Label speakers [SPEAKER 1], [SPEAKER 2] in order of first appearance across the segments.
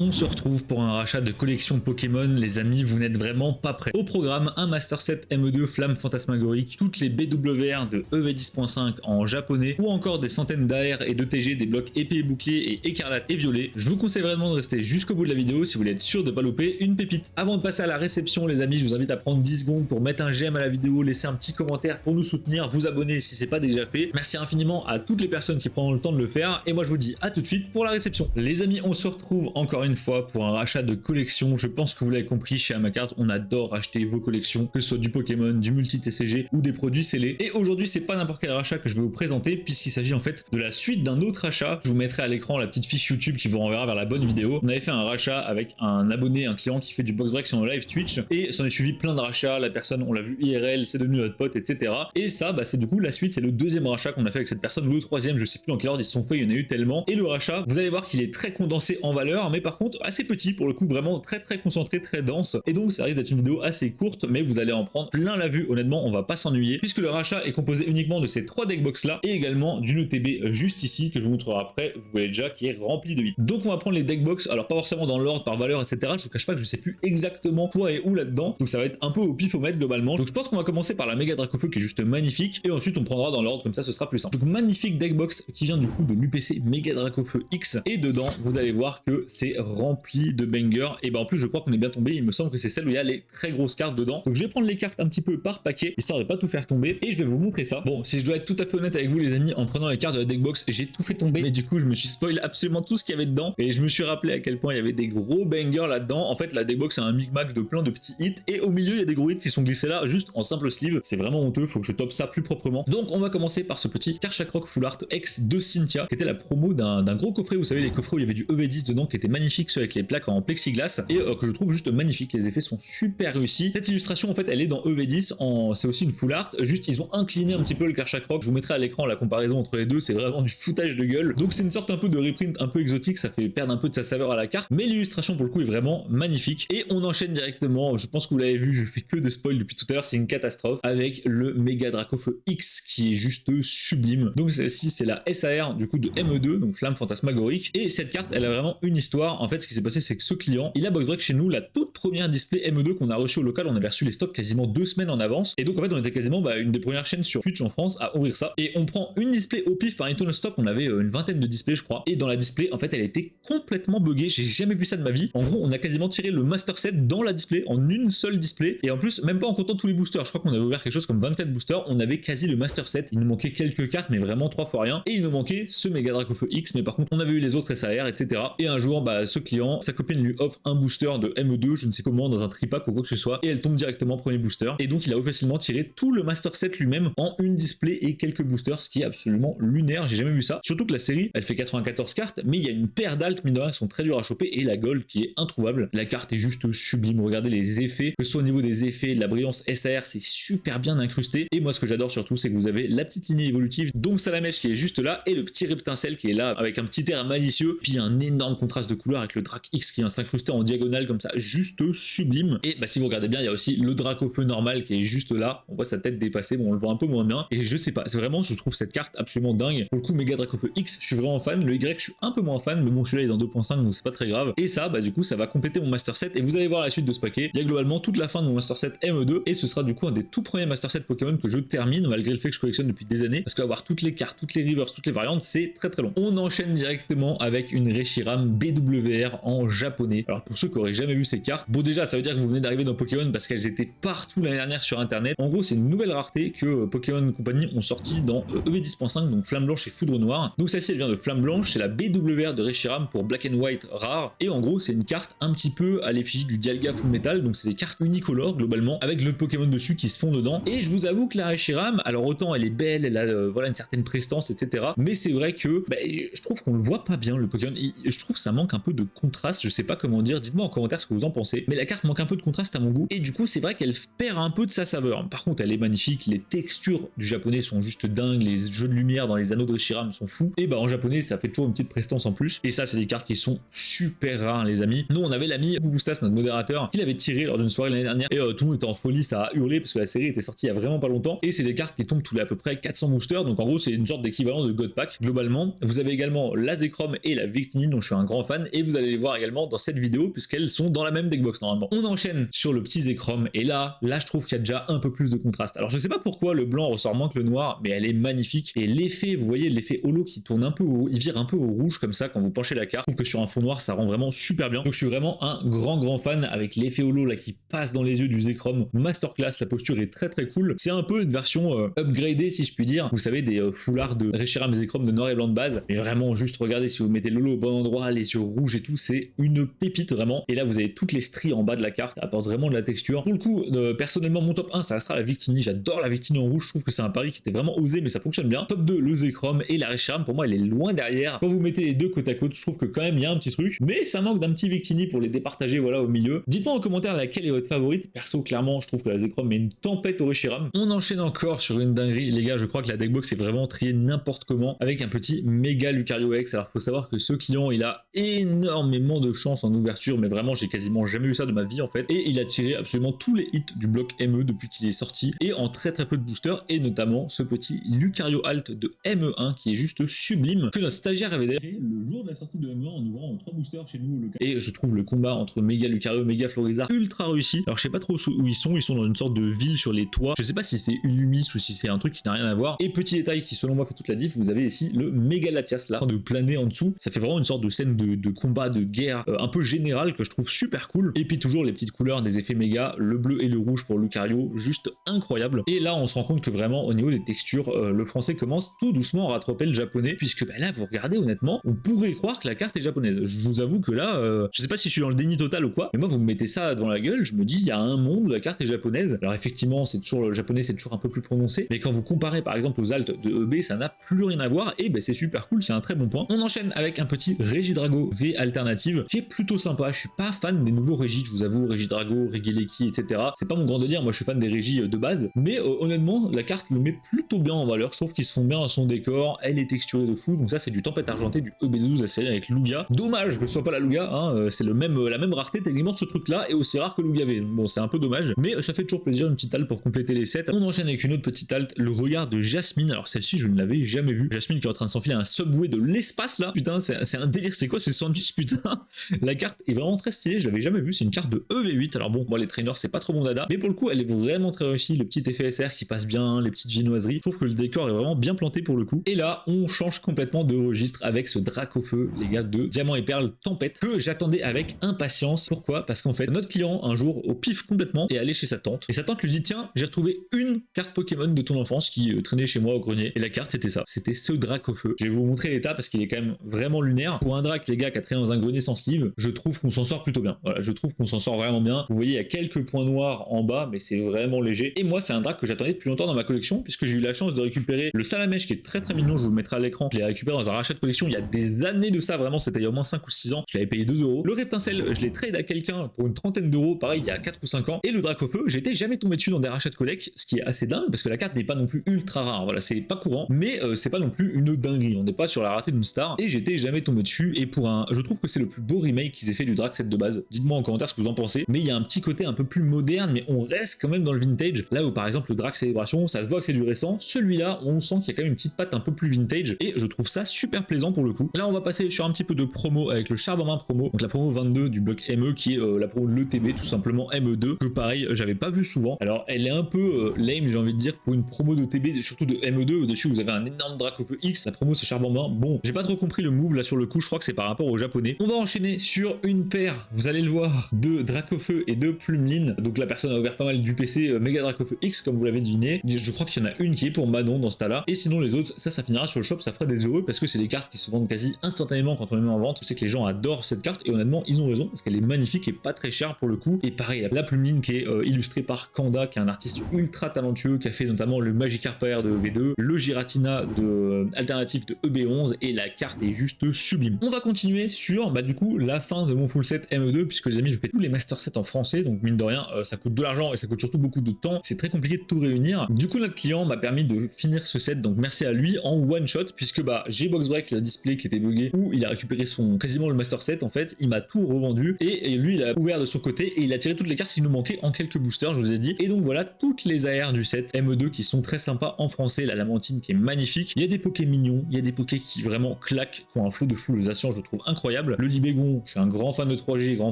[SPEAKER 1] On se retrouve pour un rachat de collection Pokémon, les amis, vous n'êtes vraiment pas prêts. Au programme, un Master Set ME2 Flamme Fantasmagorique, toutes les BWR de EV10.5 en japonais, ou encore des centaines d'AR et d'ETG, des blocs épée et bouclier et écarlate et violet. Je vous conseille vraiment de rester jusqu'au bout de la vidéo si vous voulez être sûr de ne pas louper une pépite. Avant de passer à la réception, les amis, je vous invite à prendre 10 secondes pour mettre un j'aime à la vidéo, laisser un petit commentaire pour nous soutenir, vous abonner si c'est pas déjà fait. Merci infiniment à toutes les personnes qui prennent le temps de le faire, et moi je vous dis à tout de suite pour la réception. Les amis, on se retrouve encore une fois pour un rachat de collection. Je pense que vous l'avez compris, chez Amacart, on adore acheter vos collections, que ce soit du Pokémon, du multi-TCG ou des produits scellés. Et aujourd'hui, c'est pas n'importe quel rachat que je vais vous présenter, puisqu'il s'agit en fait de la suite d'un autre rachat. Je vous mettrai à l'écran la petite fiche YouTube qui vous renverra vers la bonne vidéo. On avait fait un rachat avec un abonné, un client qui fait du box break sur le live Twitch, et s'en est suivi plein de rachats. La personne, on l'a vu IRL, c'est devenu notre pote, etc. Et ça, c'est du coup la suite, c'est le deuxième rachat qu'on a fait avec cette personne, ou le troisième, je sais plus dans quel ordre ils se sont fait, il y en a eu tellement. Et le rachat, vous allez voir qu'il est très condensé en valeur, mais par contre assez petit pour le coup, vraiment très concentré, très dense, et donc ça risque d'être une vidéo assez courte, mais vous allez en prendre plein la vue. Honnêtement, on va pas s'ennuyer, puisque le rachat est composé uniquement de ces 3 deckbox là, et également d'une OTB juste ici, que je vous montrerai après, vous voyez déjà, qui est remplie de hits. Donc on va prendre les deckbox, alors pas forcément dans l'ordre par valeur, etc. Je vous cache pas que je sais plus exactement quoi et où là-dedans, donc ça va être un peu au pifomètre globalement. Donc je pense qu'on va commencer par la méga Dracofeu qui est juste magnifique, et ensuite on prendra dans l'ordre, comme ça ce sera plus simple. Donc magnifique deckbox qui vient du coup de l'UPC méga Dracofeu X, et dedans vous allez voir que c'est rempli de bangers. Et en plus je crois qu'on est bien tombé, il me semble que c'est celle où il y a les très grosses cartes dedans. Donc je vais prendre les cartes un petit peu par paquet, histoire de pas tout faire tomber, et je vais vous montrer ça. Bon, si je dois être tout à fait honnête avec vous les amis, en prenant les cartes de la deckbox, j'ai tout fait tomber, mais du coup je me suis spoil absolument tout ce qu'il y avait dedans, et je me suis rappelé à quel point il y avait des gros bangers là-dedans. En fait la deckbox c'est un micmac de plein de petits hits, et au milieu il y a des gros hits qui sont glissés là, juste en simple sleeve. C'est vraiment honteux, faut que je top ça plus proprement. Donc on va commencer par ce petit Karchak Rock Full Art X de Cynthia, qui était la promo d'un gros coffret, vous savez les coffrets où il y avait du EV10 dedans, qui était magnifique, ceux avec les plaques en plexiglas, et que je trouve juste magnifique. Les effets sont super réussis. Cette illustration en fait elle est dans EV10, c'est aussi une full art, juste ils ont incliné un petit peu le Karchak Rock. Je vous mettrai à l'écran la comparaison entre les deux, c'est vraiment du foutage de gueule. Donc c'est une sorte un peu de reprint un peu exotique, ça fait perdre un peu de sa saveur à la carte, mais l'illustration pour le coup est vraiment magnifique. Et on enchaîne directement, je pense que vous l'avez vu, je fais que de spoil depuis tout à l'heure, c'est une catastrophe, avec le méga Dracofeu X qui est juste sublime. Donc celle-ci c'est la SAR du coup de ME2, donc Flamme Fantasmagorique, et cette carte elle a vraiment une histoire. En fait ce qui s'est passé c'est que ce client il a box break chez nous la toute première display ME2 qu'on a reçu au local. On avait reçu les stocks quasiment 2 semaines en avance, et donc en fait on était quasiment une des premières chaînes sur Twitch en France à ouvrir ça, et on prend une display au pif par Nintendo Stock. On avait une vingtaine de displays je crois, et dans la display en fait elle était complètement buggée, j'ai jamais vu ça de ma vie. En gros on a quasiment tiré le Master Set dans la display en une seule display, et en plus même pas en comptant tous les boosters. Je crois qu'on avait ouvert quelque chose comme 24 boosters, on avait quasi le Master Set, il nous manquait quelques cartes mais vraiment 3 fois rien, et il nous manquait ce méga Dracofeu X, mais par contre on avait eu les autres SAR, etc. Et un jour ce client, sa copine lui offre un booster de ME2, je ne sais comment, dans un tripack ou quoi que ce soit, et elle tombe directement premier booster, et donc il a officiellement tiré tout le Master Set lui-même en une display et quelques boosters, ce qui est absolument lunaire, j'ai jamais vu ça. Surtout que la série elle fait 94 cartes, mais il y a une paire d'altes mine de rien qui sont très dures à choper, et la gold qui est introuvable. La carte est juste sublime, regardez les effets, que ce soit au niveau des effets, de la brillance SAR, c'est super bien incrusté, et moi ce que j'adore surtout c'est que vous avez la petite lignée évolutive, donc Salamèche qui est juste là, et le petit Reptincelle qui est là avec un petit air malicieux, puis un énorme contraste de couleur avec le Drac X qui vient s'incruster en diagonale comme ça, juste sublime. Et si vous regardez bien il y a aussi le Dracofeu normal qui est juste là, on voit sa tête dépassée, bon on le voit un peu moins bien, et je sais pas, c'est vraiment, je trouve cette carte absolument dingue. Pour le coup méga Dracofeu X je suis vraiment fan, le Y je suis un peu moins fan, mais bon celui-là est dans 2.5 donc c'est pas très grave, et ça du coup ça va compléter mon Master Set, et vous allez voir la suite de ce paquet. Il y a globalement toute la fin de mon Master Set ME2, et ce sera du coup un des tout premiers Master Set Pokémon que je termine, malgré le fait que je collectionne depuis des années, parce qu'avoir toutes les cartes, toutes les reverse, toutes les variantes, c'est très long. On enchaîne directement avec une Reshiram BWR en japonais. Alors pour ceux qui auraient jamais vu ces cartes, bon déjà ça veut dire que vous venez d'arriver dans Pokémon parce qu'elles étaient partout l'année dernière sur internet. En gros c'est une nouvelle rareté que Pokémon Company ont sorti dans EV10.5, donc Flamme Blanche et Foudre Noire. Donc celle-ci elle vient de Flamme Blanche, c'est la BWR de Reshiram pour Black and White rare, et en gros c'est une carte un petit peu à l'effigie du Dialga Full Metal, donc c'est des cartes unicolores globalement avec le Pokémon dessus qui se font dedans. Et je vous avoue que la Reshiram, alors autant elle est belle, elle a voilà une certaine prestance, etc. Mais c'est vrai que je trouve qu'on le voit pas bien le Pokémon. Je trouve que ça manque un peu de contraste, je sais pas comment dire, dites-moi en commentaire ce que vous en pensez, mais la carte manque un peu de contraste à mon goût, et du coup c'est vrai qu'elle perd un peu de sa saveur. Par contre elle est magnifique, les textures du japonais sont juste dingues, les jeux de lumière dans les anneaux de Reshiram sont fous, et en japonais ça fait toujours une petite prestance en plus, et ça c'est des cartes qui sont super rares les amis. Nous on avait l'ami Boubustas, notre modérateur, qui l'avait tiré lors d'une soirée l'année dernière, et tout le monde était en folie, ça a hurlé parce que la série était sortie il y a vraiment pas longtemps, et c'est des cartes qui tombent tous les à peu près 400 boosters, donc en gros c'est une sorte d'équivalent de God Pack globalement. Vous avez également la Zekrom et la Victini dont je suis un grand fan, et vous allez les voir également dans cette vidéo puisqu'elles sont dans la même deckbox normalement. On enchaîne sur le petit Zekrom et là je trouve qu'il y a déjà un peu plus de contraste. Alors je sais pas pourquoi le blanc ressort moins que le noir, mais elle est magnifique et l'effet, vous voyez l'effet holo qui tourne un peu il vire un peu au rouge comme ça quand vous penchez la carte. Je trouve que sur un fond noir ça rend vraiment super bien. Donc je suis vraiment un grand fan avec l'effet holo là qui passe dans les yeux du Zekrom. Masterclass, la posture est très cool. C'est un peu une version upgradée si je puis dire. Vous savez des foulards de Reshiram Zekrom de noir et blanc de base. Mais vraiment juste regardez si vous mettez l'holo au bon endroit, les yeux rouges et tout, c'est une pépite vraiment. Et là vous avez toutes les stries en bas de la carte, ça apporte vraiment de la texture. Pour le coup, personnellement mon top 1 ça restera la Victini. J'adore la Victini en rouge, je trouve que c'est un pari qui était vraiment osé mais ça fonctionne bien. Top 2 le Zekrom et la Reshiram pour moi elle est loin derrière. Quand vous mettez les deux côte à côte, je trouve que quand même il y a un petit truc, mais ça manque d'un petit Victini pour les départager voilà au milieu. Dites-moi en commentaire laquelle est votre favorite. Perso clairement je trouve que la Zekrom met une tempête au Reshiram. On enchaîne encore sur une dinguerie les gars, je crois que la deckbox est vraiment triée n'importe comment avec un petit méga Lucario X. Alors faut savoir que ce client il a énormément de chance en ouverture, mais vraiment j'ai quasiment jamais eu ça de ma vie en fait, et il a tiré absolument tous les hits du bloc ME depuis qu'il est sorti et en très peu de boosters, et notamment ce petit Lucario Alt de ME1 qui est juste sublime, que notre stagiaire avait d'ailleurs le jour de la sortie de ME1 en ouvrant 3 boosters chez nous au local. Et je trouve le combat entre méga Lucario et méga Florizard ultra réussi. Alors je sais pas trop où ils sont dans une sorte de ville sur les toits, je sais pas si c'est Unumis ou si c'est un truc qui n'a rien à voir. Et petit détail qui selon moi fait toute la diff, vous avez ici le méga Latias là de planer en dessous, ça fait vraiment une sorte de scène de combat, de guerre un peu générale que je trouve super cool. Et puis toujours les petites couleurs des effets méga, le bleu et le rouge pour Lucario, juste incroyable. Et là on se rend compte que vraiment au niveau des textures, le français commence tout doucement à rattraper le japonais, puisque bah, là vous regardez honnêtement, on pourrait croire que la carte est japonaise. Je vous avoue que là, je sais pas si je suis dans le déni total ou quoi, mais moi vous me mettez ça devant la gueule, je me dis il y a un monde où la carte est japonaise. Alors effectivement c'est toujours le japonais, c'est toujours un peu plus prononcé, mais quand vous comparez par exemple aux altes de EB, ça n'a plus rien à voir, et ben c'est super cool, c'est un très bon point. On enchaîne avec un petit Regidrago V alternative qui est plutôt sympa. Je suis pas fan des nouveaux Régis, je vous avoue, Regidrago, Regieleki, etc. C'est pas mon grand délire, moi je suis fan des Régis de base, mais honnêtement la carte le met plutôt bien en valeur. Je trouve qu'ils se font bien à son décor, elle est texturée de fou, donc ça c'est du Tempête Argentée du EB12 la série avec Lugia. Dommage que ce soit pas la Lugia, hein, c'est la même rareté techniquement ce truc là, et aussi rare que Lugia V. Bon c'est un peu dommage, mais ça fait toujours plaisir une petite halte pour compléter les sets. On enchaîne avec une autre petite halte, le regard de Jasmine. Alors celle-ci je ne l'avais jamais vue. Jasmine qui est en train de s'enfiler un subway de l'espace là, putain c'est un délire, c'est quoi ce sandwich putain. La carte est vraiment très stylée, je l'avais jamais vue, c'est une carte de EV8. Alors bon, moi les trainers c'est pas trop mon dada, mais pour le coup elle est vraiment très réussie, le petit effet SR qui passe bien, les petites viennoiseries, je trouve que le décor est vraiment bien planté pour le coup. Et là on change complètement de registre avec ce Dracofeu les gars de Diamant et Perle Tempête, que j'attendais avec impatience. Pourquoi? Parce qu'en fait notre client un jour au pif complètement est allé chez sa tante, et sa tante lui dit tiens j'ai retrouvé une carte Pokémon de ton enfance qui traînait chez moi au grenier, et la carte c'était ça, c'était ce Dracofeu. Je vais vous montrer l'état parce qu'il est quand même vraiment lunaire. Pour un Drac les gars qui a traîné dans un grenier sans sleeve, je trouve qu'on s'en sort plutôt bien. Voilà, je trouve qu'on s'en sort vraiment bien. Vous voyez il y a quelques points noirs en bas, mais c'est vraiment léger. Et moi c'est un Drac que j'attendais depuis longtemps dans ma collection, puisque j'ai eu la chance de récupérer le Salamèche qui est très mignon, je vous le mettrai à l'écran. Je l'ai récupéré dans un rachat de collection il y a des années de ça, vraiment c'était il y a au moins 5 ou 6 ans. Je l'avais payé 2 €. Le Reptincelle je l'ai trade à quelqu'un pour une trentaine d'euros, pareil il y a 4 ou 5 ans. Et le Dracofeu j'étais jamais tombé dessus dans des rachats de collect, ce qui est assez dingue parce que la carte n'est pas non plus ultra rare. Voilà, c'est pas courant, mais c'est pas non plus une dinguerie, on n'est pas sur la rareté d'une star, et j'étais jamais tombé dessus. Et pour un, je trouve que c'est le plus beau remake qu'ils aient fait du Drac set de base. Dites-moi en commentaire ce que vous en pensez, mais il y a un petit côté un peu plus moderne, mais on reste quand même dans le vintage. Là où par exemple le Drac Célébration, ça se voit que c'est du récent, celui-là on sent qu'il y a quand même une petite patte un peu plus vintage, et je trouve ça super plaisant pour le coup. Là on va passer sur un petit peu de promo avec le Charme en main promo, donc la promo 22 du bloc ME qui est la promo de l'ETB tout simplement ME2, que pareil j'avais pas vu souvent. Alors elle est un peu lame j'ai envie de dire pour une promo de TB, surtout de ME2, au-dessus vous avez un énorme Dracofeu X, la promo c'est Charme en main. Bon j'ai pas trop compris le move là sur le coup, je crois que c'est par rapport au japonais. On va enchaîner sur une paire, vous allez le voir, de Dracofeu et de Plumeline. Donc la personne a ouvert pas mal du PC Mega Dracofeu X comme vous l'avez deviné. Je crois qu'il y en a une qui est pour Manon dans ce tas-là, et sinon les autres ça finira sur le shop, ça fera des heureux parce que c'est des cartes qui se vendent quasi instantanément quand on les met en vente. Je sais que les gens adorent cette carte et honnêtement ils ont raison parce qu'elle est magnifique et pas très chère pour le coup. Et pareil la Plumeline qui est illustrée par Kanda, qui est un artiste ultra talentueux, qui a fait notamment le Magikarp AR de EV2, le Giratina de alternatif de EB11, et la carte est juste sublime. On va continuer sur du coup la fin de mon full set ME2, puisque les amis je fais tous les master sets en français, donc mine de rien ça coûte de l'argent et ça coûte surtout beaucoup de temps, c'est très compliqué de tout réunir. Du coup notre client m'a permis de finir ce set, donc merci à lui, en one shot, puisque j'ai box break le display qui était bugué, où il a récupéré quasiment le master set en fait, il m'a tout revendu, et lui il a ouvert de son côté et il a tiré toutes les cartes qui nous manquaient en quelques boosters, je vous ai dit. Et donc voilà toutes les AR du set ME2 qui sont très sympas en français, la Lamantine qui est magnifique, il y a des pokés mignons, il y a des pokés qui vraiment claquent, qui ont un flow de full, je le trouve incroyable. incroyable. Le Libégon, je suis un grand fan de 3G, grand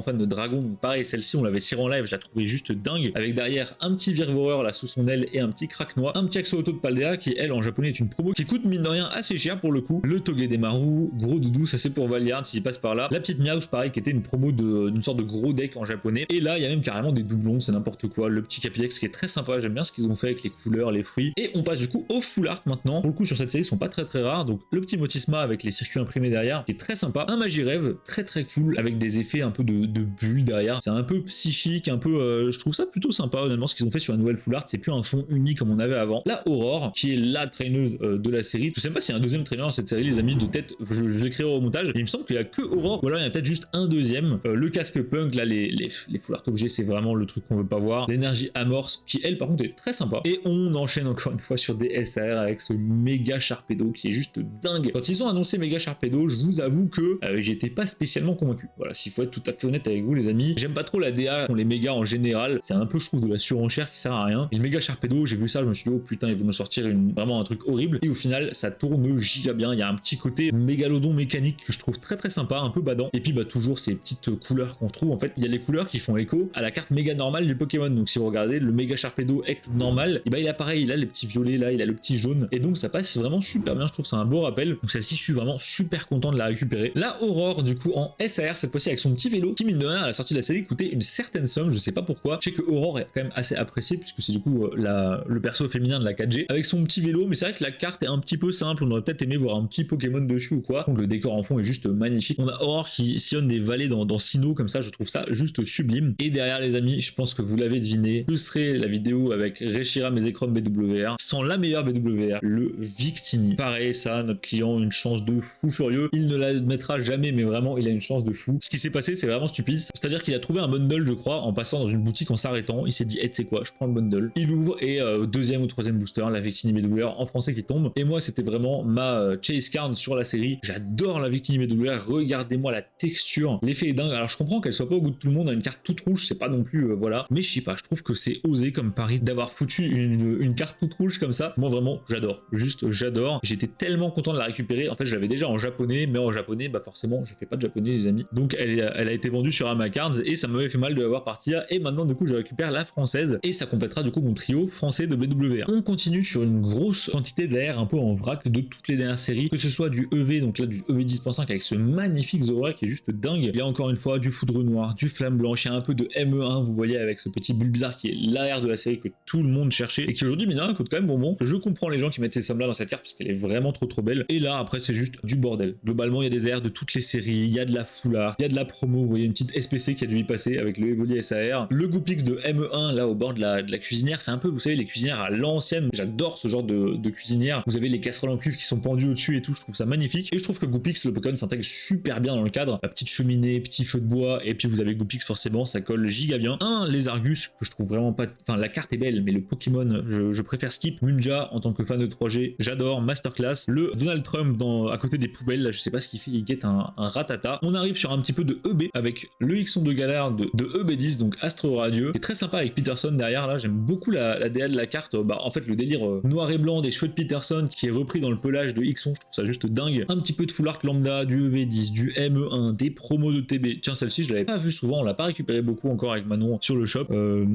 [SPEAKER 1] fan de Dragon, donc pareil, celle-ci on l'avait tirée en live, je la trouvais juste dingue, avec derrière un petit Virvoreur là sous son aile et un petit Kraknoa, un petit Axolotl de Paldea qui elle en japonais est une promo qui coûte mine de rien assez cher pour le coup. Le Togedemaru, gros doudou, ça c'est pour Valiant s'il passe par là. La petite Meowth pareil qui était une promo d'une sorte de gros deck en japonais. Et là il y a même carrément des doublons, c'est n'importe quoi. Le petit Capilex qui est très sympa, j'aime bien ce qu'ils ont fait avec les couleurs, les fruits. Et on passe du coup au full art maintenant. Pour le coup sur cette série ils sont pas très rares, donc le petit Motisma avec les circuits imprimés derrière qui est très sympa. Un Magirêve très cool avec des effets un peu de bulles derrière. C'est un peu psychique, un peu je trouve ça plutôt sympa honnêtement ce qu'ils ont fait sur la nouvelle full art. C'est plus un fond uni comme on avait avant. La Aurore qui est la traineuse de la série. Je sais pas s'il y a un deuxième traîneur dans cette série les amis, de tête je l'écrirai au montage. Il me semble qu'il y a que Aurore ou alors il y a peut-être juste un deuxième. Le casque punk là, les full art objets c'est vraiment le truc qu'on veut pas voir. L'énergie amorce qui elle par contre est très sympa. Et on enchaîne encore une fois sur des SAR avec ce méga Sharpedo qui est juste dingue. Quand ils ont annoncé méga Sharpedo, je vous avoue que j'étais pas spécialement convaincu. Voilà, s'il faut être tout à fait honnête avec vous les amis, j'aime pas trop la DA pour les mégas en général, c'est un peu je trouve de la surenchère qui sert à rien. Et le méga Sharpedo, j'ai vu ça, je me suis dit oh putain, ils vont me sortir vraiment un truc horrible. Et au final, ça tourne giga bien. Il y a un petit côté mégalodon mécanique que je trouve très sympa, un peu badant. Et puis bah toujours ces petites couleurs qu'on trouve. En fait, il y a les couleurs qui font écho à la carte méga normale du Pokémon. Donc si vous regardez le méga Sharpedo X normal, et bah il a pareil, il a les petits violets là, il a le petit jaune. Et donc ça passe vraiment super bien, je trouve c'est un beau rappel. Donc celle-ci, je suis vraiment super content de la récupérer. La Aurore du coup en SAR cette fois-ci avec son petit vélo qui mine de rien à la sortie de la série coûtait une certaine somme, je sais pas pourquoi. Je sais que Aurore est quand même assez appréciée puisque c'est du coup le perso féminin de la 4G avec son petit vélo, mais c'est vrai que la carte est un petit peu simple, on aurait peut-être aimé voir un petit Pokémon dessus ou quoi. Donc le décor en fond est juste magnifique. On a Aurore qui sillonne des vallées dans Sinnoh comme ça, je trouve ça juste sublime. Et derrière les amis, je pense que vous l'avez deviné, ce serait la vidéo avec Reshiram et Zekrom BWR sans la meilleure BWR, le Victini. Pareil ça, notre client une chance de fou furieux, il ne l'admettra jamais mais vraiment il a une chance de fou. Ce qui s'est passé c'est vraiment stupide, c'est-à-dire qu'il a trouvé un bundle je crois en passant dans une boutique en s'arrêtant, il s'est dit hey, tu sais quoi, je prends le bundle, il ouvre et deuxième ou troisième booster, la Victini BWR en français qui tombe, et moi c'était vraiment ma chase card sur la série. J'adore la Victini BWR, regardez-moi la texture, l'effet est dingue. Alors je comprends qu'elle soit pas au goût de tout le monde, une carte toute rouge c'est pas non plus voilà, mais je sais pas, je trouve que c'est osé comme pari d'avoir foutu une carte toute rouge comme ça. Moi vraiment j'adore, juste j'adore, j'étais tellement content de la récupérer. En fait je l'avais déjà en japonais, mais en japonais bah forcément je fais pas de japonais les amis, donc elle a été vendue sur Amacards et ça m'avait fait mal de la voir partir, et maintenant du coup je récupère la française et ça complétera du coup mon trio français de BWR. On continue sur une grosse quantité d'air un peu en vrac de toutes les dernières séries, que ce soit du EV, donc là du EV 10.5 avec ce magnifique Zora qui est juste dingue. Il y a encore une fois du Foudre Noir, du Flamme Blanche, il y a un peu de ME1, vous voyez avec ce petit Bulbizarre qui est l'AR de la série que tout le monde cherchait et qui aujourd'hui mine de rien coûte quand même bonbon. Je comprends les gens qui mettent ces sommes là dans cette carte parce qu'elle est vraiment trop belle. Et là après c'est juste du bordel. Globalement il y a des airs de toutes les séries, il y a de la full art, il y a de la promo, vous voyez une petite SPC qui a dû y passer avec le Evoli SAR, le Goopix de ME1 là au bord de la cuisinière, c'est un peu vous savez les cuisinières à l'ancienne, j'adore ce genre de cuisinière, vous avez les casseroles en cuivre qui sont pendues au-dessus et tout, je trouve ça magnifique. Et je trouve que Goopix le Pokémon s'intègre super bien dans le cadre, la petite cheminée, petit feu de bois, et puis vous avez Goopix forcément, ça colle giga bien. Un Lézargus que je trouve vraiment pas, enfin la carte est belle mais le Pokémon je préfère skip. Munja en tant que fan de 3G, j'adore. Masterclass, le Donald Trump à côté des poubelles, là je sais pas ce qu'il fait, il guette un ratata. On arrive sur un petit peu de EB avec le Xon de galère de EB10, donc Astro Radieux, qui est très sympa avec Peterson derrière. Là j'aime beaucoup la DA de la carte, bah en fait le délire noir et blanc des cheveux de Peterson qui est repris dans le pelage de Xon, je trouve ça juste dingue. Un petit peu de full art lambda, du EV10, du ME1, des promos de TB. Tiens celle-ci je l'avais pas vue souvent, on l'a pas récupéré beaucoup encore avec Manon sur le shop.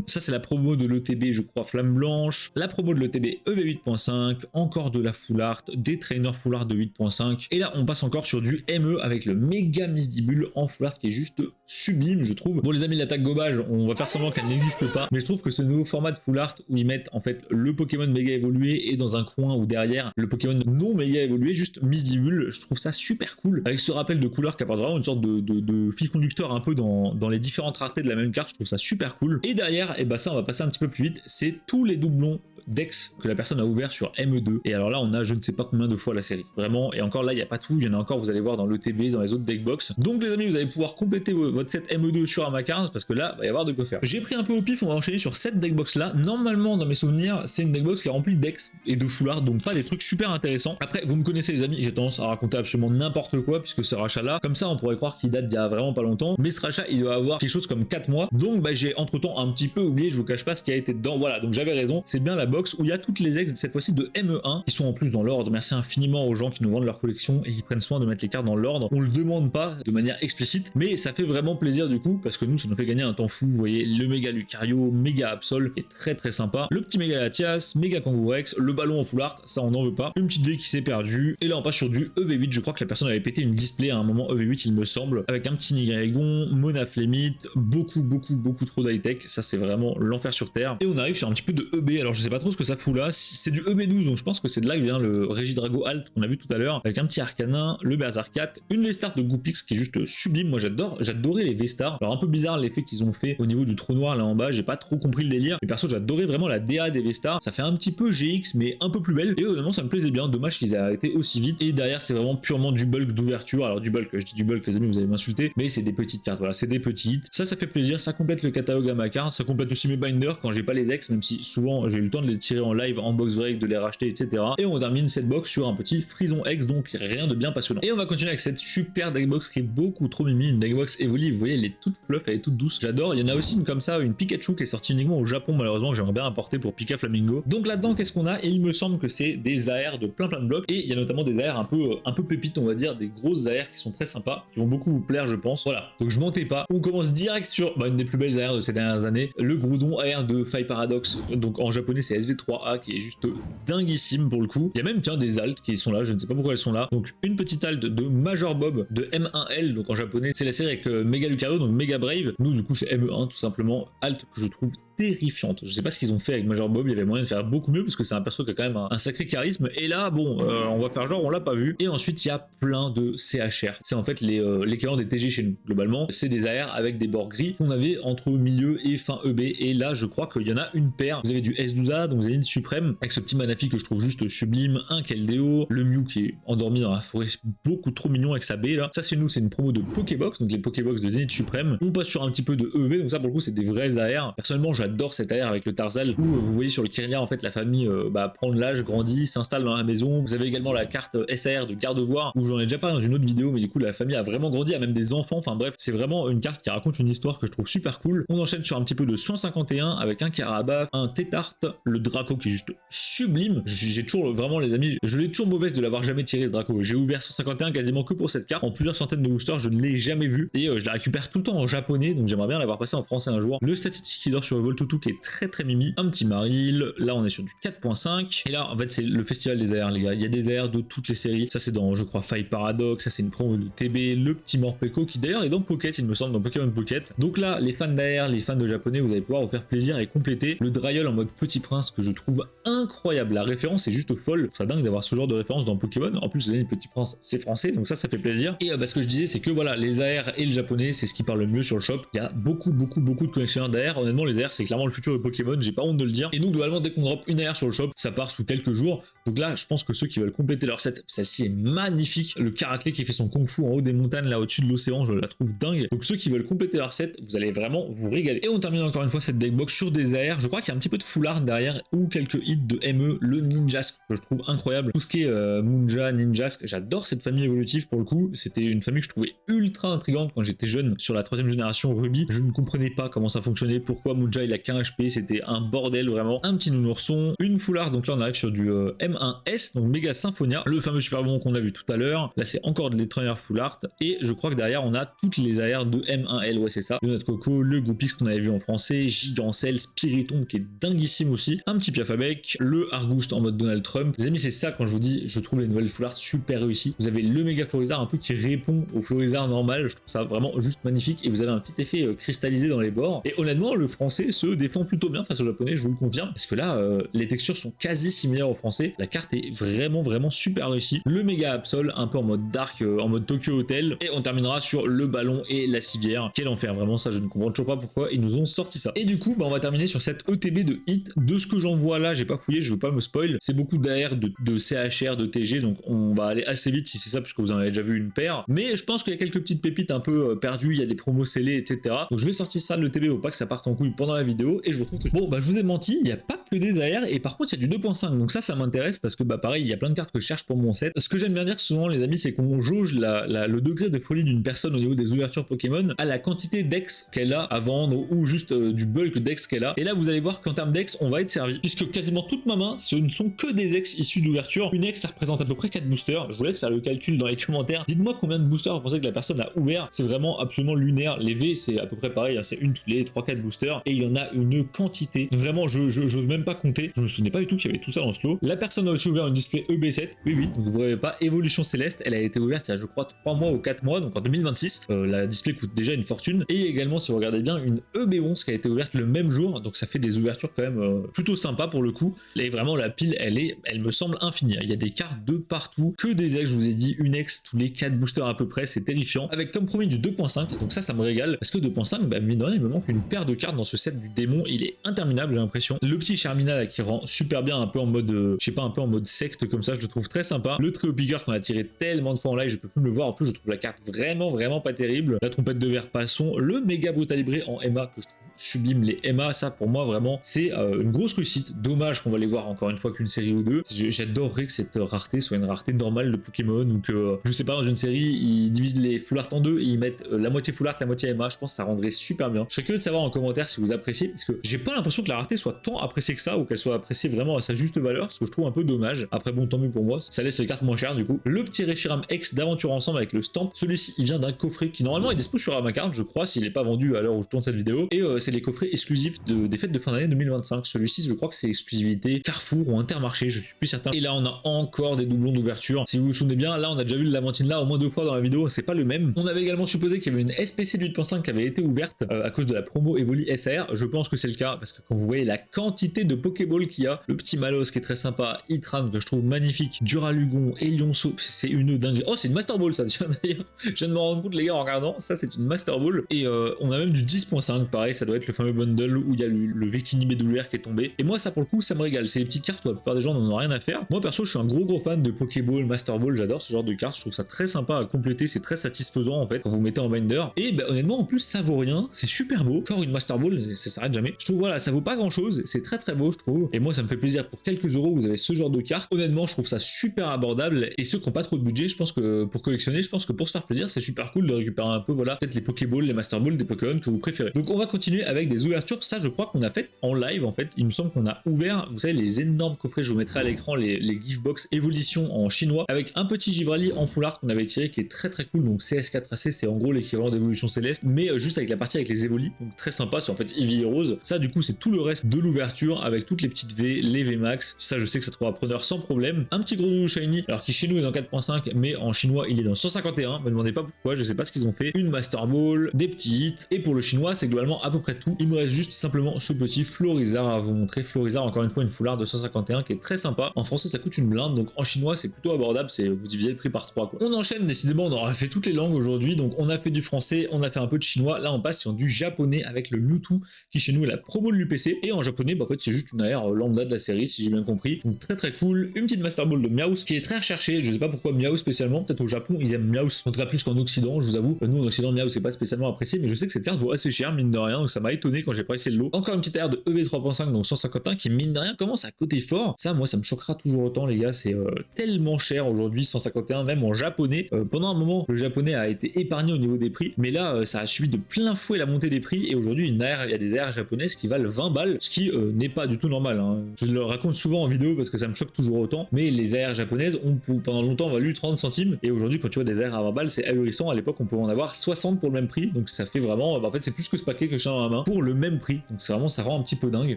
[SPEAKER 1] Ça c'est la promo de l'ETB je crois Flamme Blanche, la promo de l'ETB EV8.5, encore de la full art, des trainers full art de 8.5, et là on passe encore sur du ME avec le méga Misdibule en full art qui est juste sublime je trouve. Bon les amis, l'attaque gobage on va faire semblant qu'elle n'existe pas, mais je trouve que ce nouveau format de full art où ils mettent en fait le Pokémon méga évolué et dans un coin ou derrière le Pokémon non méga évolué, juste Misdibule, je trouve ça super cool avec ce rappel de couleur qui apporte vraiment une sorte de fil conducteur un peu dans les différentes raretés de la même carte, je trouve ça super cool. Et derrière, et bah ça on va passer un petit peu plus vite, c'est tous les doublons Dex que la personne a ouvert sur ME2, et alors là on a je ne sais pas combien de fois la série vraiment, et encore là il n'y a pas tout, il y en a encore, vous allez voir dans l'ETB, dans les autres deckbox. Donc les amis, vous allez pouvoir compléter votre set ME2 sur Amacards parce que là il va y avoir de quoi faire. J'ai pris un peu au pif, on va enchaîner sur cette deckbox là. Normalement dans mes souvenirs c'est une deckbox qui est remplie de Dex et de full art, donc pas des trucs super intéressants. Après vous me connaissez les amis, j'ai tendance à raconter absolument n'importe quoi puisque ce rachat là, comme ça on pourrait croire qu'il date d'il y a vraiment pas longtemps, mais ce rachat il doit avoir quelque chose comme 4 mois, donc bah j'ai entre temps un petit peu oublié, je vous cache pas ce qui a été dedans. Voilà, donc j'avais raison, c'est bien la box box où il y a toutes les ex cette fois-ci de ME1 qui sont en plus dans l'ordre. Merci infiniment aux gens qui nous vendent leur collection et qui prennent soin de mettre les cartes dans l'ordre. On le demande pas de manière explicite, mais ça fait vraiment plaisir du coup parce que nous ça nous fait gagner un temps fou. Vous voyez le méga Lucario, méga Absol est très très sympa, le petit méga Latias, méga Kangourex, le ballon en full art, ça on n'en veut pas, une petite V qui s'est perdue, et là on passe sur du EV8. Je crois que la personne avait pété une display à un moment EV8 il me semble, avec un petit Nigregon, Mona Flemite, beaucoup trop d'high-tech, ça c'est vraiment l'enfer sur terre. Et on arrive sur un petit peu de EB, alors je sais pas trop ce que ça fout là, c'est du EB12 donc je pense que c'est de là que vient le Regidrago Alt qu'on a vu tout à l'heure, avec un petit Arcanin, le Berserkat, une V-Star de Goopix qui est juste sublime. Moi j'adorais les V-Stars, alors un peu bizarre l'effet qu'ils ont fait au niveau du trou noir là en bas, j'ai pas trop compris le délire, mais perso j'adorais vraiment la DA des V-Stars, ça fait un petit peu GX mais un peu plus belle, et honnêtement ça me plaisait bien, dommage qu'ils aient arrêté aussi vite. Et derrière c'est vraiment purement du bulk d'ouverture, alors du bulk, je dis du bulk les amis vous allez m'insulter, mais c'est des petites cartes, voilà c'est des petites, ça fait plaisir, ça complète le catalogue à ma carte, ça complète aussi mes binders quand j'ai pas les ex, même si souvent j'ai eu le temps de les tirer en live, en box break, de les racheter etc. Et on termine cette box sur un petit frison ex, donc rien de bien passionnant. Et on va continuer avec cette super deckbox qui est beaucoup trop mimi, une deckbox Evoli, vous voyez elle est toute fluff, elle est toute douce, j'adore. Il y en a aussi une comme ça, une Pikachu qui est sortie uniquement au Japon malheureusement, que j'aimerais bien importer pour Pika Flamingo. Donc là-dedans qu'est-ce qu'on a? Et il me semble que c'est des AR de plein de blocs, et il y a notamment des AR un peu pépites on va dire, des grosses AR qui sont très sympas, qui vont beaucoup vous plaire je pense. Voilà, donc je mentais pas, on commence direct sur une des plus belles AR de ces dernières années, le Groudon AR de Five Paradox, donc en japonais c'est SV3A qui est juste dinguissime pour le coup. Il y a même tiens des altes qui sont là, je ne sais pas pourquoi elles sont là. Donc une petite alte de Major Bob de M1L, donc en japonais c'est la série avec Mega Lucario, donc Mega Brave, nous du coup c'est ME1 tout simplement, alte que je trouve terrifiante. Je sais pas ce qu'ils ont fait avec Major Bob, il y avait moyen de faire beaucoup mieux parce que c'est un perso qui a quand même un sacré charisme, et là bon on va faire genre on l'a pas vu. Et ensuite il y a plein de CHR, c'est en fait l'équivalent des TG chez nous globalement, c'est des AR avec des bords gris qu'on avait entre milieu et fin EB, et là je crois qu'il y en a une paire. Vous avez du S12A, donc vous avez une suprême avec ce petit Manafi que je trouve juste sublime, un Keldeo, le Mew qui est endormi dans la forêt beaucoup trop mignon avec sa baie là. Ça chez nous c'est une promo de Pokébox, donc les Pokébox de Zenith Suprême. On passe sur un petit peu de EV, donc ça pour le coup c'est des vrais AR. Personnellement j'adore cette AR avec le Tarzal où vous voyez sur le Kyria en fait la famille prend de l'âge, grandit, s'installe dans la maison. Vous avez également la carte SAR de Gardevoir où j'en ai déjà parlé dans une autre vidéo, mais du coup la famille a vraiment grandi, a même des enfants, enfin bref c'est vraiment une carte qui raconte une histoire que je trouve super cool. On enchaîne sur un petit peu de 151 avec un Carabaf, un Tétart, le Draco qui est juste sublime. J'ai toujours vraiment les amis, je l'ai toujours mauvaise de l'avoir jamais tiré ce Draco. J'ai ouvert 151 quasiment que pour cette carte, en plusieurs centaines de boosters je ne l'ai jamais vu, et je la récupère tout le temps en japonais, donc j'aimerais bien l'avoir passé en français un jour. Le statistique qui dort sur le Voltutu qui est très mimi, un petit Maril, là on est sur du 4.5, et là en fait c'est le festival des AR les gars, il y a des AR de toutes les séries, ça c'est dans je crois Five Paradox, ça c'est une promo de TB, le petit Morpeko qui d'ailleurs est dans Pocket il me semble, dans Pokémon Pocket. Donc là les fans d'AR, les fans de japonais, vous allez pouvoir vous faire plaisir et compléter le Dryol en mode Petit Prince que je trouve incroyable, la référence est juste folle, c'est dingue d'avoir ce genre de référence dans Pokémon, en plus les Petit Prince c'est français donc ça fait plaisir. Et ce que je disais c'est que voilà les AR et le japonais c'est ce qui parle le mieux sur le shop, il y a beaucoup de collectionneurs d'AR, honnêtement les AR c'est clairement le futur de Pokémon, j'ai pas honte de le dire, et nous globalement dès qu'on drop une AR sur le shop ça part sous quelques jours. Donc là je pense que ceux qui veulent compléter leur set, celle-ci est magnifique, le Caraklé qui fait son kung fu en haut des montagnes là au-dessus de l'océan, je la trouve dingue. Donc ceux qui veulent compléter leur set, vous allez vraiment vous régaler. Et on termine encore une fois cette deckbox sur des AR, je crois qu'il y a un petit peu de full art derrière ou quelques hits de ME, le Ninjask que je trouve incroyable, tout ce qui est Munja, Ninjask, j'adore cette famille évolutive pour le coup, c'était une famille que je trouvais ultra intrigante quand j'étais jeune sur la 3ème génération Ruby, je ne comprenais pas comment ça fonctionnait, pourquoi Munja il a qu'un HP, c'était un bordel vraiment. Un petit nounourson, une full art, donc là on arrive sur du M1S, donc Mega Symphonia, le fameux super bon qu'on a vu tout à l'heure, là c'est encore de l'étrangère full art, et je crois que derrière on a toutes les AR de M1L, ouais c'est ça, le Notre Coco, le Goopix qu'on avait vu en français, Gigancel, Spiritomb qui est dinguissime aussi, un petit Piafabec, le Argoost en mode Donald Trump. Les amis c'est ça quand je vous dis, je trouve les nouvelles full art super réussies. Vous avez le Mega Florizard un peu qui répond au Florizard normal, je trouve ça vraiment juste magnifique, et vous avez un petit effet cristallisé dans les bords, et honnêtement le français se défend plutôt bien face au japonais, je vous le confirme, parce que là les textures sont quasi similaires au français, la carte est vraiment super réussie. Le Méga Absol un peu en mode dark, en mode Tokyo Hotel, et on terminera sur le ballon et la civière. Quel enfer, vraiment ça je ne comprends toujours pas pourquoi ils nous ont sorti ça. Et du coup on va terminer sur cette ETB de hit. De ce que j'en vois là, j'ai pas fouillé, je veux pas me spoil, c'est beaucoup d'AR, de CHR, de TG, donc on va aller assez vite si c'est ça, puisque vous en avez déjà vu une paire, mais je pense qu'il y a quelques petites pépites un peu perdues, il y a des promos scellés etc. Donc je vais sortir ça de l'ETB au pas que ça parte en couille pendant la vidéo, et je vous retrouve tout de suite. Bon bah je vous ai menti, il n'y a pas que des AR, et par contre il y a du 2.5, donc ça m'intéresse m'intéresse parce que bah pareil, il y a plein de cartes que je cherche pour mon set. Ce que j'aime bien dire souvent les amis, c'est qu'on jauge le degré de folie d'une personne au niveau des ouvertures Pokémon à la quantité d'ex qu'elle a à vendre ou juste du bulk d'ex qu'elle a. Et là vous allez voir qu'en termes d'ex, on va être servi puisque quasiment toute ma main, ce ne sont que des ex issus d'ouverture. Une ex, ça représente à peu près 4 boosters. Je vous laisse faire le calcul dans les commentaires. Dites-moi combien de boosters vous pensez que la personne a ouvert. C'est vraiment absolument lunaire. Les V, c'est à peu près pareil, hein, c'est une tous les 3-4 boosters et il y en a une quantité. Vraiment, j'ose même pas compter. Je me souvenais pas du tout qu'il y avait tout ça dans ce lot. La personne a aussi ouvert une display EB7. Oui, donc vous voyez pas, Évolution Céleste. Elle a été ouverte il y a, je crois, 3 mois ou 4 mois, donc en 2026. La display coûte déjà une fortune. Et également, si vous regardez bien, une EB11 qui a été ouverte le même jour. Donc ça fait des ouvertures quand même plutôt sympa pour le coup. Là, vraiment, la pile, elle me semble infinie. Il y a des cartes de partout, que des ex, je vous ai dit, une ex tous les 4 boosters à peu près, c'est terrifiant. Avec comme promis du 2.5, donc ça me régale, parce que 2.5, bah mine de rien, il me manque une paire de cartes dans ce set du démon, il est interminable, j'ai l'impression. Le petit Charmina là, qui rend super bien, un peu en mode, je sais pas, un peu en mode secte comme ça, je le trouve très sympa. Le trio piqueur qu'on a tiré tellement de fois en live, je peux plus me le voir, en plus je trouve la carte vraiment pas terrible. La trompette de verre passons, le méga brutalibré en MA que je trouve sublime, les MA, ça pour moi vraiment, c'est une grosse réussite. Dommage qu'on va les voir encore une fois qu'une série ou deux. J'adorerais que cette rareté soit une rareté normale de Pokémon ou que, je sais pas, dans une série, ils divisent les full art en deux et ils mettent la moitié full art, la moitié MA. Je pense que ça rendrait super bien. Je serais curieux de savoir en commentaire si vous appréciez, parce que j'ai pas l'impression que la rareté soit tant appréciée que ça ou qu'elle soit appréciée vraiment à sa juste valeur, ce que je trouve un peu dommage. Après, bon, tant mieux pour moi, ça laisse les cartes moins chères du coup. Le petit Reshiram X d'aventure ensemble avec le stamp. Celui-ci, il vient d'un coffret qui normalement est dispo sur Amacard, je crois, s'il est pas vendu à l'heure où je tourne cette vidéo. Et c'est les coffrets exclusifs des fêtes de fin d'année 2025. Celui-ci, je crois que c'est exclusivité Carrefour ou Intermarché, je suis plus certain. Et là, on a encore des doublons d'ouverture. Si vous vous souvenez bien, là, on a déjà vu le Lamantine là au moins 2 fois dans la vidéo, c'est pas le même. On avait également supposé qu'il y avait une SPC de 8.5 qui avait été ouverte à cause de la promo Evoli SAR. Je pense que c'est le cas parce que quand vous voyez la quantité de Pokéball qu'il y a, le petit Malos qui est très sympa, Itran que je trouve magnifique, Duralugon, Elionceau, c'est une dingue. Oh, c'est une Master Ball ça, d'ailleurs. Je viens de me rendre compte les gars en regardant, ça c'est une Master Ball. Et on a même du 10.5, pareil, ça doit être le fameux bundle où il y a le Victini BWR qui est tombé. Et moi ça pour le coup ça me régale, c'est les petites cartes où la plupart des gens n'en ont rien à faire. Moi perso je suis un gros fan de Pokéball, Master Ball, j'adore ce genre de cartes, je trouve ça très sympa à compléter, c'est très satisfaisant en fait quand vous mettez en binder. Et bah, honnêtement en plus ça vaut rien, c'est super beau. Encore une Master Ball, ça s'arrête jamais. Je trouve voilà, ça vaut pas grand chose, c'est très beau je trouve. Et moi ça me fait plaisir pour quelques euros, vous avez ce genre de cartes. Honnêtement je trouve ça super abordable et ceux qui n'ont pas trop de budget, je pense que pour collectionner, je pense que pour se faire plaisir c'est super cool de récupérer un peu voilà, peut-être les Pokéballs, les Master Balls des Pokémon que vous préférez. Donc on va continuer avec des ouvertures, ça je crois qu'on a fait en live en fait. Il me semble qu'on a ouvert, vous savez les énormes coffrets, je vous mettrai à l'écran les gift box évolution en chinois avec un petit Givrali en full art qu'on avait tiré qui est très cool. Donc CS4AC c'est en gros l'équivalent d'évolution céleste mais juste avec la partie avec les évolis, donc très sympa, c'est en fait Eevee et Rose. Ça du coup c'est tout le reste de l'ouverture avec toutes les petites V, les VMAX, ça je sais que ça trouvera preneur sans problème. Un petit gros shiny alors qui chez nous est dans 4.5 mais en chinois il est dans 151, me demandez pas pourquoi, je sais pas ce qu'ils ont fait. Une Master Ball, des petits hits et pour le chinois c'est globalement à peu près tout. Il me reste juste simplement ce petit Florizard à vous montrer. Florizard encore une fois une foulard de 151 qui est très sympa. En français ça coûte une blinde donc en chinois c'est plutôt abordable, c'est vous divisez le prix par 3 quoi. On enchaîne, décidément on aura fait toutes les langues aujourd'hui, donc on a fait du français, on a fait un peu de chinois, là on passe sur du japonais avec le Mewtwo qui chez nous est la promo de l'UPC et en japonais bah en fait c'est juste une AR lambda de la série si j'ai bien compris, donc très cool. Une petite Master Ball de Meowth qui est très recherchée, je sais pas pourquoi Meowth spécialement, peut-être au Japon ils aiment Meowth, en tout cas plus qu'en Occident je vous avoue, nous en Occident Meowth c'est pas spécialement apprécié mais je sais que cette carte vaut assez cher mine de rien donc ça m'a étonné quand j'ai pricé le lot. Encore une petite AR de EV3.5 donc 151 qui mine de rien commence à coter fort, ça moi ça me choquera toujours autant les gars, c'est tellement cher aujourd'hui 151 même en japonais. Pendant un moment le japonais a été épargné au niveau des prix mais là ça a suivi de plein fouet la montée des prix et aujourd'hui il y a des AR japonaises qui valent 20 balles ce qui n'est pas du tout normal hein. Je le raconte souvent en vidéo parce que ça me choque toujours autant mais les AR japonaises ont pendant longtemps valu 30 centimes et aujourd'hui quand tu vois des AR à 20 balles c'est ahurissant. À l'époque on pouvait en avoir 60 pour le même prix donc ça fait vraiment en fait c'est plus que ce paquet que je tiens dans la main pour le même prix donc c'est vraiment ça rend un petit peu dingue.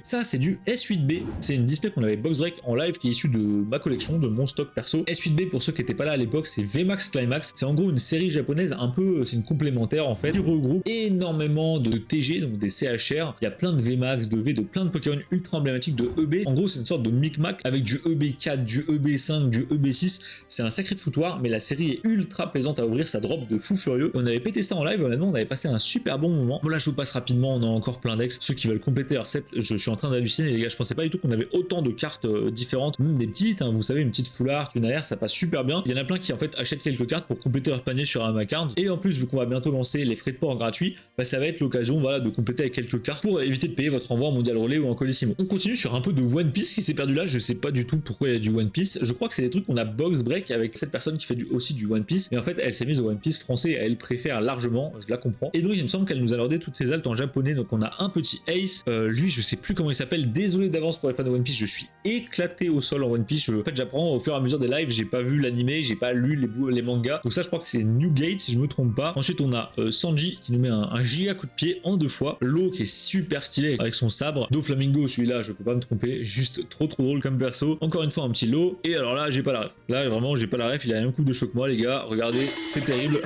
[SPEAKER 1] Ça c'est du S8B, c'est une display qu'on avait box break en live qui est issue de ma collection, de mon stock perso. S8B pour ceux qui n'étaient pas là à l'époque c'est VMAX Climax, c'est en gros une série japonaise un peu, c'est une complémentaire en fait qui regroupe énormément de TG donc des CHR, il y a plein de VMAX, de V, de plein de Pokémon ultra emblématiques de EB. En gros c'est une sorte de micmac avec du EB4, du EB5, du EB6, c'est un sacré foutoir mais la série est ultra plaisante à ouvrir, ça drop de fou furieux. On avait pété ça en live, honnêtement on avait passé un super bon moment. Voilà je vous passe rapidement, on a encore plein d'ex, ceux qui veulent compléter leur set, je suis en train d'halluciner les gars, je pensais pas du tout qu'on avait autant de cartes différentes, même des petites, hein, vous savez une petite full art, une AR ça passe super bien. Il y en a plein qui en fait achètent quelques cartes pour compléter leur panier sur Amacard et en plus vu qu'on va bientôt lancer les frais de port gratuits, bah, ça va être l'occasion voilà, de compléter avec quelques cartes pour éviter de payer votre envoi en mondial relais ou en colissimo. On continue sur un peu de One Piece qui s'est perdu là, je sais pas du du tout pourquoi il y a du One Piece. Je crois que c'est des trucs qu'on a box break avec cette personne qui fait aussi du One Piece. Et en fait, elle s'est mise au One Piece français et elle préfère largement, je la comprends. Et donc, il me semble qu'elle nous a lordé toutes ses altes en japonais. Donc, on a un petit Ace. Lui, je sais plus comment il s'appelle. Désolé d'avance pour les fans de One Piece. Je suis éclaté au sol en One Piece. En fait, j'apprends au fur et à mesure des lives. J'ai pas vu l'animé, j'ai pas lu les mangas. Donc, ça, je crois que c'est Newgate si je me trompe pas. Ensuite, on a Sanji qui nous met un giga coup de pied en 2 fois. Law qui est super stylé avec son sabre. Doflamingo, celui-là, je peux pas me tromper. Juste trop drôle comme perso. Encore une fois, un petit Law. Et alors là, j'ai pas la ref. Là, vraiment, j'ai pas la ref. Il a la même coupe de choc que moi, les gars. Regardez, c'est terrible.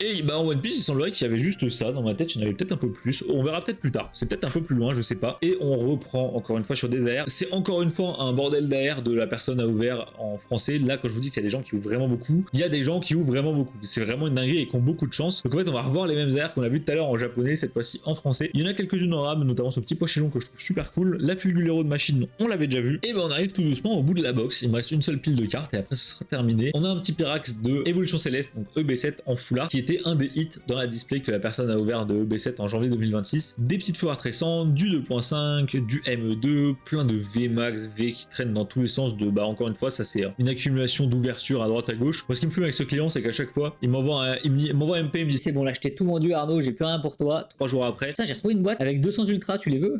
[SPEAKER 1] Et bah, en One Piece, il semblerait qu'il y avait juste ça. Dans ma tête, il y en avait peut-être un peu plus. On verra peut-être plus tard. C'est peut-être un peu plus loin, je sais pas. Et on reprend encore une fois sur des AR. C'est encore une fois un bordel d'AR de la personne à ouvert en français. Là, quand je vous dis qu'il y a des gens qui ouvrent vraiment beaucoup, il y a des gens qui ouvrent vraiment beaucoup. C'est vraiment une dinguerie et qui ont beaucoup de chance. Donc en fait, on va revoir les mêmes AR qu'on a vu tout à l'heure en japonais, cette fois-ci en français. Il y en a quelques-unes en rame, notamment ce petit pochillon que je trouve super cool. La Fulgulero de machine, on l'avait déjà vu. Et ben on arrive tout doucement au bout de la box. Il me reste une seule pile de cartes et après ce sera terminé. On a un petit Pyrax de Évolution Céleste, donc EB7 en full art, qui était un des hits dans la display que la personne a ouvert de EB7 en janvier 2026. Des petites full art récentes, du 2.5, du ME2, plein de VMAX, V qui traînent dans tous les sens de, bah encore une fois, ça c'est une accumulation d'ouverture à droite à gauche. Moi ce qui me fume avec ce client, c'est qu'à chaque fois, il m'envoie un MP, il me dit
[SPEAKER 2] C'est bon, là je t'ai tout vendu Arnaud, j'ai plus rien pour toi.
[SPEAKER 1] 3 jours après.
[SPEAKER 2] Ça, j'ai retrouvé une boîte avec 200 ultras, tu les veux?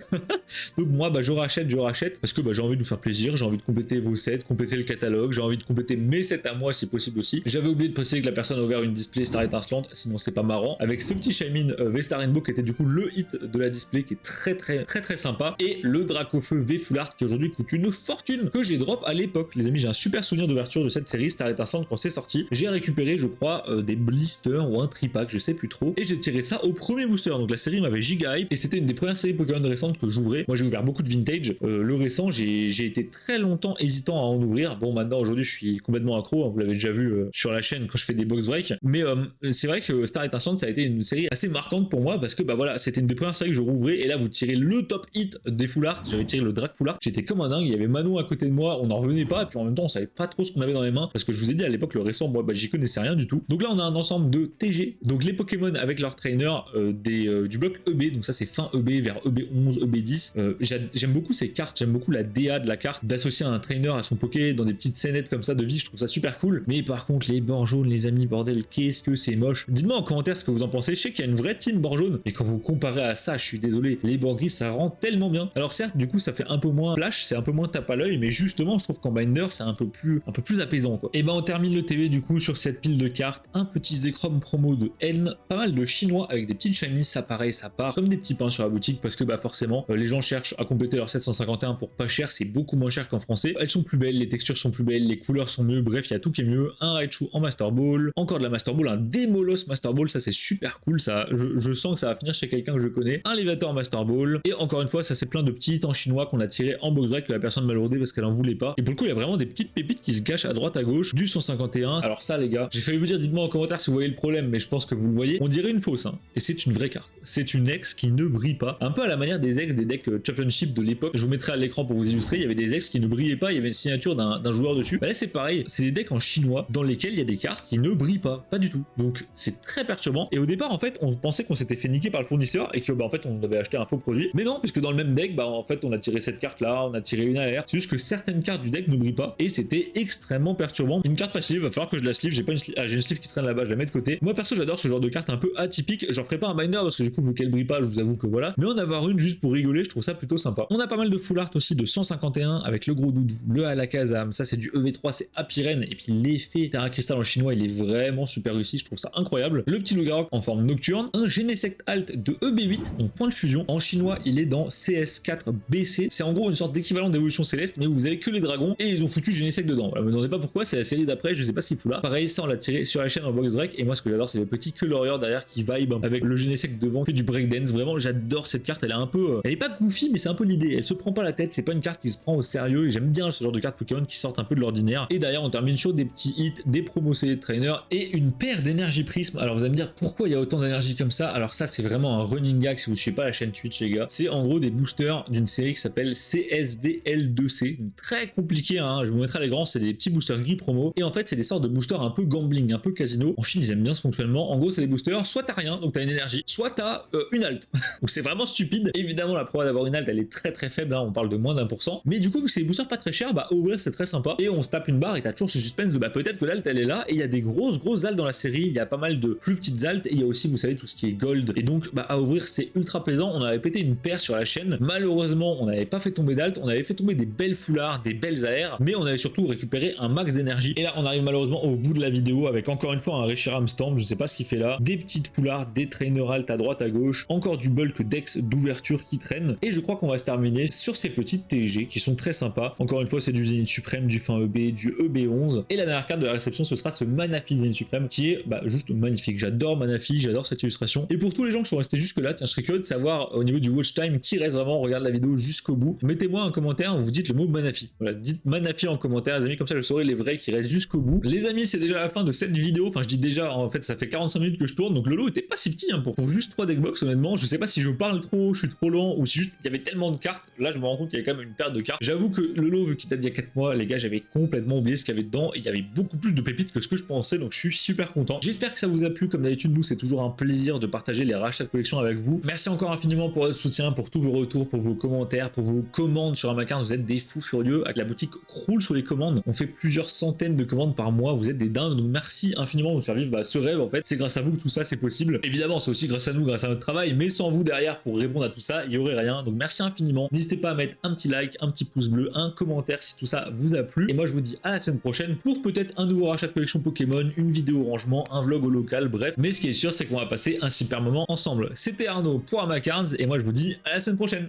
[SPEAKER 1] Donc moi bah je rachète parce que bah, j'ai envie de vous faire plaisir, j'ai envie de compléter vos sets, compléter le catalogue, j'ai envie de compléter mes sets à moi si possible aussi. J'avais oublié de préciser que la personne a ouvert une display Star étincelante, sinon c'est pas marrant. Avec ce petit Shaymin V-Star Rainbow qui était du coup le hit de la display, qui est très sympa, et le Dracofeu V Full Art qui aujourd'hui coûte une fortune, que j'ai drop à l'époque. Les amis, j'ai un super souvenir d'ouverture de cette série Star étincelante quand c'est sorti. J'ai récupéré, je crois, des blisters ou un tripack, je sais plus trop, et j'ai tiré ça au premier booster. Donc la série m'avait giga hype et c'était une des premières séries Pokémon récentes que j'ouvrais. Moi j'ai ouvert beaucoup de vintage. Le récent, j'ai été très longtemps hésitant à en ouvrir. Bon, maintenant aujourd'hui je suis complètement accro, hein, vous l'avez déjà vu sur la chaîne quand je fais des box breaks. Mais c'est vrai que Star étincelante ça a été une série assez marquante pour moi parce que bah voilà, c'était une des premières séries que je rouvrais et là vous tirez le top hit des full art. J'avais tiré le Drac full art, j'étais comme un dingue. Il y avait Manon à côté de moi, on n'en revenait pas et puis en même temps on savait pas trop ce qu'on avait dans les mains parce que je vous ai dit à l'époque le récent, moi bah j'y connaissais rien du tout. Donc là on a un ensemble de TG, donc les Pokémon avec leur trainer du bloc EB, donc ça c'est fin EB vers EB11, EB10. J'aime beaucoup ces cartes, j'aime beaucoup la DA de la carte, d'associer un trainer à son Poké dans des petites scénettes comme ça de vie, je trouve ça super cool. Mais par contre les bords jaunes, les amis, bordel, qu'est-ce que c'est moche. Dites-moi en commentaire ce que vous en pensez. Je sais qu'il y a une vraie team bord jaune, mais quand vous comparez à ça, je suis désolé, les bords gris ça rend tellement bien. Alors certes du coup ça fait un peu moins flash, c'est un peu moins tape à l'œil, mais justement je trouve qu'en binder c'est un peu plus apaisant quoi. Et ben on termine le TV du coup sur cette pile de cartes, un petit Zekrom promo de N, pas mal de chinois avec des petites shinies, ça pareil, ça part comme des petits pains sur la boutique parce que bah forcément les gens cherchent à compléter leur 751 pour pas cher, c'est beaucoup moins cher qu'en français. Elles sont plus belles, les textures sont plus belles, les couleurs sont mieux, bref il y a tout qui est mieux. Un Raichu en Master Ball, encore de la Master Ball, un Démolos Master Ball, ça c'est super cool, ça je sens que ça va finir chez quelqu'un que je connais. Un Lévator en Master Ball, et encore une fois ça c'est plein de petits hits en chinois qu'on a tiré en box break que la personne m'a lourdé parce qu'elle en voulait pas. Et pour le coup il y a vraiment des petites pépites qui se cachent à droite à gauche, du 151. Alors ça les gars, j'ai failli vous dire, dites-moi en commentaire si vous voyez le problème, mais je pense que vous le voyez. On dirait une fausse, hein. Et c'est une vraie carte. C'est une ex qui ne brille pas. Un peu à la manière des ex des decks Championship de l'époque. Je vous mettrai à l'écran pour vous illustrer. Il y avait des ex qui ne brillaient pas. Il y avait une signature d'un joueur dessus. Bah là, c'est pareil. C'est des decks en chinois dans lesquels il y a des cartes qui ne brillent pas. Pas du tout. Donc, c'est très perturbant. Et au départ, en fait, on pensait qu'on s'était fait niquer par le fournisseur et que, bah, en fait, on avait acheté un faux produit. Mais non, puisque dans le même deck, bah, en fait, on a tiré cette carte là, on a tiré une AR. C'est juste que certaines cartes du deck ne brillent pas. Et c'était extrêmement perturbant. Une carte passive, va falloir que je la sleeve. J'ai pas une sleeve. Ah, j'ai une sleeve qui traîne là-bas, je la mets de côté. Moi, perso, j'adore ce genre de carte un peu atypique. J'en ferai pas un binder parce que du coup, vu qu'elle brille pas, je vous avoue que voilà. Mais en avoir une juste pour rigoler, je trouve ça plutôt sympa. On a pas mal de full art aussi de 151 avec le gros doudou, le Alakazam, ça c'est du EV3, c'est Apiren, et puis l'effet Terra Crystal en chinois, il est vraiment super réussi, je trouve ça incroyable. Le petit Loup-Garou en forme nocturne, un Genesect Alt de EB8, donc point de fusion. En chinois, il est dans CS4BC. C'est en gros une sorte d'équivalent d'évolution céleste, mais où vous avez que les dragons et ils ont foutu Genesect dedans. Voilà, me demandez pas pourquoi, c'est la série d'après, je sais pas ce qu'il fout là. Pareil, ça on l'a tiré sur la chaîne en box break, et moi ce que j'adore, c'est le petit Colorier derrière qui vibe avec le Genesect devant, fait du breakdance. Vraiment, j'adore cette carte, elle est un peu. Elle est pas goofy, mais c'est un peu l'idée. Elle se prend pas la tête, c'est pas une carte qui se prend au sérieux, et j'aime bien ce genre de cartes Pokémon qui sortent un peu de l'ordinaire. Et derrière, on termine sur des petits hits, des promos CD trainer et une paire d'énergie prisme. Alors vous allez me dire pourquoi il y a autant d'énergie comme ça. Alors ça, c'est vraiment un running gag si vous suivez pas la chaîne Twitch, les gars. C'est en gros des boosters d'une série qui s'appelle CSVL2C. Donc, très compliqué, hein. Je vous mettrai les grands, c'est des petits boosters gris promo. Et en fait, c'est des sortes de boosters un peu gambling, un peu casino. En Chine, ils aiment bien ce fonctionnement. En gros, c'est des boosters, soit t'as rien, donc t'as une énergie, soit t'as une alt. Donc c'est vraiment stupide. Évidemment, la proba d'avoir une alt, elle est très faible, hein. On parle de moins d'1%. Mais du coup, c'est des boosters pas très cher, bah à ouvrir c'est très sympa. Et on se tape une barre et t'as toujours ce suspense de bah peut-être que l'alt elle est là. Et il y a des grosses altes dans la série, il y a pas mal de plus petites altes. Et il y a aussi, vous savez, tout ce qui est gold. Et donc bah à ouvrir c'est ultra plaisant. On avait pété une paire sur la chaîne. Malheureusement, on n'avait pas fait tomber d'alt, on avait fait tomber des belles foulards, des belles AR, mais on avait surtout récupéré un max d'énergie. Et là, on arrive malheureusement au bout de la vidéo avec encore une fois un Reshiram Stamp, je sais pas ce qu'il fait là, des petites foulards, des trainer alt à droite à gauche, encore du bulk dex d'ouverture qui traîne. Et je crois qu'on va se terminer sur ces petites TG qui sont très sympas. Encore une fois, c'est du Zénith Suprême, du fin EB, du EB11. Et la dernière carte de la réception, ce sera ce Manafi Zénith Suprême qui est bah, juste magnifique. J'adore Manafi, j'adore cette illustration. Et pour tous les gens qui sont restés jusque là, tiens, je serais curieux de savoir au niveau du watch time qui reste vraiment, regarde la vidéo jusqu'au bout. Mettez-moi un commentaire où vous dites le mot Manafi. Voilà, dites Manafi en commentaire, les amis, comme ça je saurai les vrais qui restent jusqu'au bout. Les amis, c'est déjà la fin de cette vidéo. Enfin, je dis déjà, en fait, ça fait 45 minutes que je tourne, donc le lot était pas si petit hein, pour juste 3 deckbox, honnêtement. Je sais pas si je parle trop, je suis trop lent, ou si juste il y avait tellement de cartes. Là, je me rends compte qu'il y avait quand même une perte de cartes. J'avoue que le lot, vu qu'il date d'il y a 4 mois, les gars, j'avais complètement oublié ce qu'il y avait dedans, et il y avait beaucoup plus de pépites que ce que je pensais, donc je suis super content. J'espère que ça vous a plu. Comme d'habitude, nous, c'est toujours un plaisir de partager les rachats de collection avec vous. Merci encore infiniment pour votre soutien, pour tous vos retours, pour vos commentaires, pour vos commandes sur Amacard. Vous êtes des fous furieux. Avec la boutique croule sur les commandes. On fait plusieurs centaines de commandes par mois. Vous êtes des dingues. Donc merci infiniment de nous faire vivre ce rêve. En fait, c'est grâce à vous que tout ça c'est possible. Évidemment, c'est aussi grâce à nous, grâce à notre travail. Mais sans vous derrière pour répondre à tout ça, il n'y aurait rien. Donc merci infiniment. N'hésitez pas à mettre un petit like, un petit pouce bleu, un commentaire si tout ça vous a plu. Et moi, je vous dis à la semaine prochaine pour peut-être un nouveau rachat de collection Pokémon, une vidéo au rangement, un vlog au local. Bref. Mais ce qui est sûr, c'est qu'on va passer un super moment ensemble. C'était Arnaud pour Amacards et moi, je vous dis à la semaine prochaine.